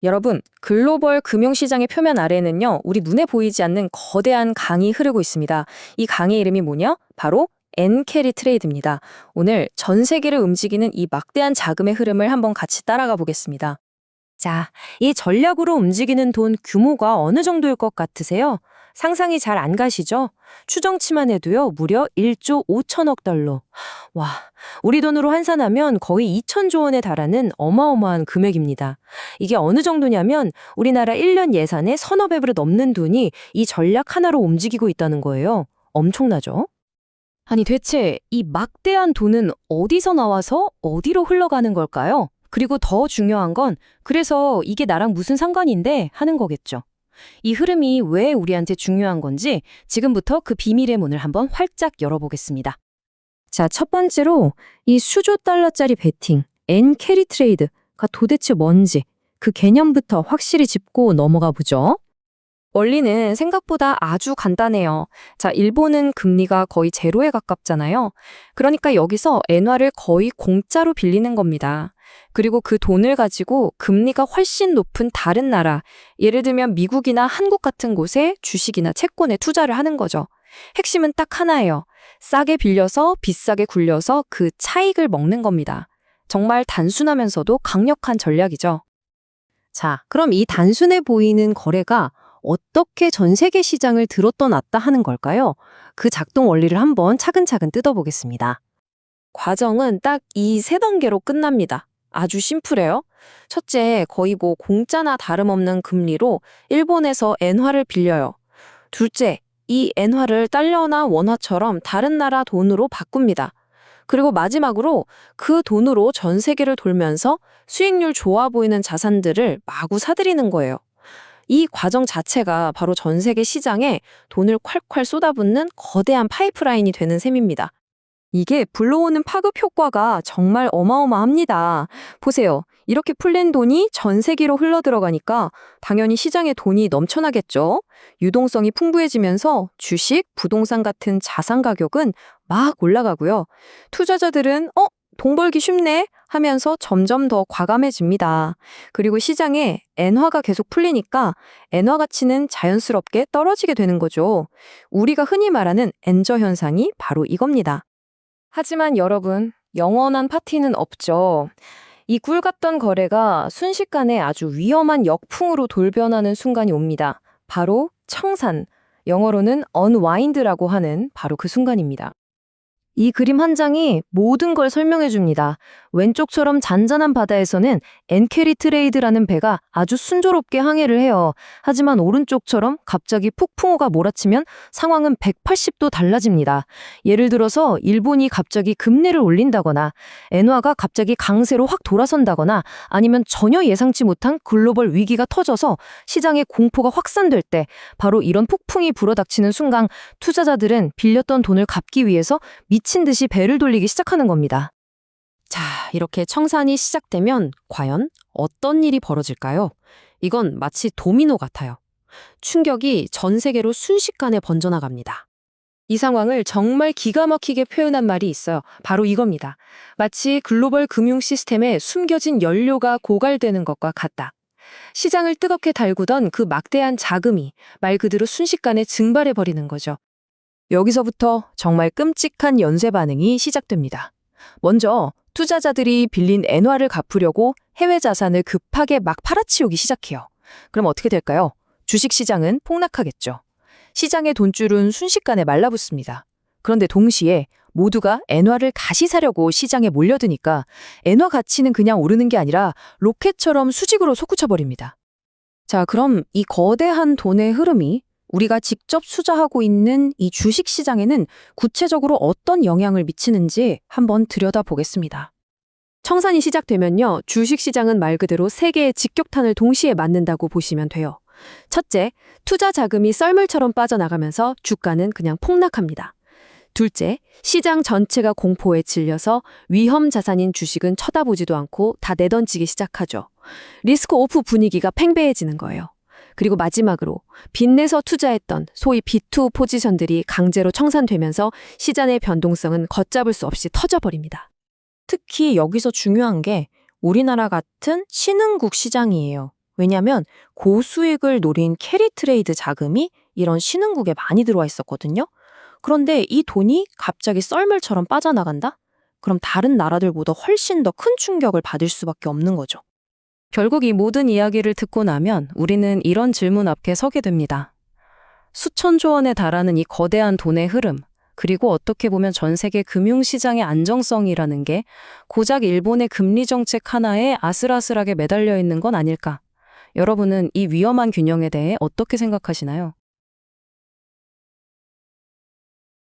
여러분, 글로벌 금융시장의 표면 아래에는요, 우리 눈에 보이지 않는 거대한 강이 흐르고 있습니다. 이 강의 이름이 뭐냐? 바로 엔캐리 트레이드입니다. 오늘 전 세계를 움직이는 이 막대한 자금의 흐름을 한번 같이 따라가 보겠습니다. 자, 이 전략으로 움직이는 돈 규모가 어느 정도일 것 같으세요? 상상이 잘 안 가시죠? 추정치만 해도요, 무려 1조 5천억 달러. 와, 우리 돈으로 환산하면 거의 2천조 원에 달하는 어마어마한 금액입니다. 이게 어느 정도냐면 우리나라 1년 예산의 서너 배로 넘는 돈이 이 전략 하나로 움직이고 있다는 거예요. 엄청나죠? 아니 대체 이 막대한 돈은 어디서 나와서 어디로 흘러가는 걸까요? 그리고 더 중요한 건 그래서 이게 나랑 무슨 상관인데 하는 거겠죠. 이 흐름이 왜 우리한테 중요한 건지 지금부터 그 비밀의 문을 한번 활짝 열어보겠습니다. 자, 첫 번째로 이 수조 달러짜리 베팅, 엔캐리 트레이드가 도대체 뭔지 그 개념부터 확실히 짚고 넘어가 보죠. 원리는 생각보다 아주 간단해요. 자, 일본은 금리가 거의 제로에 가깝잖아요. 그러니까 여기서 엔화를 거의 공짜로 빌리는 겁니다. 그리고 그 돈을 가지고 금리가 훨씬 높은 다른 나라, 예를 들면 미국이나 한국 같은 곳에 주식이나 채권에 투자를 하는 거죠. 핵심은 딱 하나예요. 싸게 빌려서 비싸게 굴려서 그 차익을 먹는 겁니다. 정말 단순하면서도 강력한 전략이죠. 자, 그럼 이 단순해 보이는 거래가 어떻게 전 세계 시장을 들었다 놨다 하는 걸까요? 그 작동 원리를 한번 차근차근 뜯어보겠습니다. 과정은 딱 이 세 단계로 끝납니다. 아주 심플해요. 첫째, 거의 공짜나 다름없는 금리로 일본에서 엔화를 빌려요. 둘째, 이 엔화를 달러나 원화처럼 다른 나라 돈으로 바꿉니다. 그리고 마지막으로 그 돈으로 전 세계를 돌면서 수익률 좋아 보이는 자산들을 마구 사들이는 거예요. 이 과정 자체가 바로 전 세계 시장에 돈을 콸콸 쏟아붓는 거대한 파이프라인이 되는 셈입니다. 이게 불러오는 파급 효과가 정말 어마어마합니다. 보세요. 이렇게 풀린 돈이 전 세계로 흘러들어가니까 당연히 시장에 돈이 넘쳐나겠죠. 유동성이 풍부해지면서 주식, 부동산 같은 자산 가격은 막 올라가고요. 투자자들은 돈 벌기 쉽네 하면서 점점 더 과감해집니다. 그리고 시장에 엔화가 계속 풀리니까 엔화 가치는 자연스럽게 떨어지게 되는 거죠. 우리가 흔히 말하는 엔저 현상이 바로 이겁니다. 하지만 여러분, 영원한 파티는 없죠. 이 꿀 같던 거래가 순식간에 아주 위험한 역풍으로 돌변하는 순간이 옵니다. 바로 청산, 영어로는 unwind라고 하는 바로 그 순간입니다. 이 그림 한 장이 모든 걸 설명해 줍니다. 왼쪽처럼 잔잔한 바다에서는 엔캐리 트레이드라는 배가 아주 순조롭게 항해를 해요. 하지만 오른쪽처럼 갑자기 폭풍우가 몰아치면 상황은 180도 달라집니다. 예를 들어서 일본이 갑자기 금리를 올린다거나 엔화가 갑자기 강세로 확 돌아선다거나 아니면 전혀 예상치 못한 글로벌 위기가 터져서 시장의 공포가 확산될 때 바로 이런 폭풍이 불어닥치는 순간 투자자들은 빌렸던 돈을 갚기 위해서 미친 듯이 배를 돌리기 시작하는 겁니다. 자, 이렇게 청산이 시작되면 과연 어떤 일이 벌어질까요? 이건 마치 도미노 같아요. 충격이 전 세계로 순식간에 번져나갑니다. 이 상황을 정말 기가 막히게 표현한 말이 있어요. 바로 이겁니다. 마치 글로벌 금융 시스템에 숨겨진 연료가 고갈되는 것과 같다. 시장을 뜨겁게 달구던 그 막대한 자금이 말 그대로 순식간에 증발해버리는 거죠. 여기서부터 정말 끔찍한 연쇄 반응이 시작됩니다. 먼저 투자자들이 빌린 엔화를 갚으려고 해외 자산을 급하게 막 팔아치우기 시작해요. 그럼 어떻게 될까요? 주식시장은 폭락하겠죠. 시장의 돈줄은 순식간에 말라붙습니다. 그런데 동시에 모두가 엔화를 다시 사려고 시장에 몰려드니까 엔화 가치는 그냥 오르는 게 아니라 로켓처럼 수직으로 솟구쳐버립니다. 자, 그럼 이 거대한 돈의 흐름이 우리가 직접 투자하고 있는 이 주식시장에는 구체적으로 어떤 영향을 미치는지 한번 들여다보겠습니다. 청산이 시작되면요, 주식시장은 말 그대로 세 개의 직격탄을 동시에 맞는다고 보시면 돼요. 첫째, 투자 자금이 썰물처럼 빠져나가면서 주가는 그냥 폭락합니다. 둘째, 시장 전체가 공포에 질려서 위험 자산인 주식은 쳐다보지도 않고 다 내던지기 시작하죠. 리스크 오프 분위기가 팽배해지는 거예요. 그리고 마지막으로 빚내서 투자했던 소위 B2 포지션들이 강제로 청산되면서 시장의 변동성은 걷잡을 수 없이 터져버립니다. 특히 여기서 중요한 게 우리나라 같은 신흥국 시장이에요. 왜냐하면 고수익을 노린 캐리 트레이드 자금이 이런 신흥국에 많이 들어와 있었거든요. 그런데 이 돈이 갑자기 썰물처럼 빠져나간다? 그럼 다른 나라들보다 훨씬 더 큰 충격을 받을 수밖에 없는 거죠. 결국 이 모든 이야기를 듣고 나면 우리는 이런 질문 앞에 서게 됩니다. 수천조 원에 달하는 이 거대한 돈의 흐름, 그리고 어떻게 보면 전 세계 금융시장의 안정성이라는 게 고작 일본의 금리 정책 하나에 아슬아슬하게 매달려 있는 건 아닐까? 여러분은 이 위험한 균형에 대해 어떻게 생각하시나요?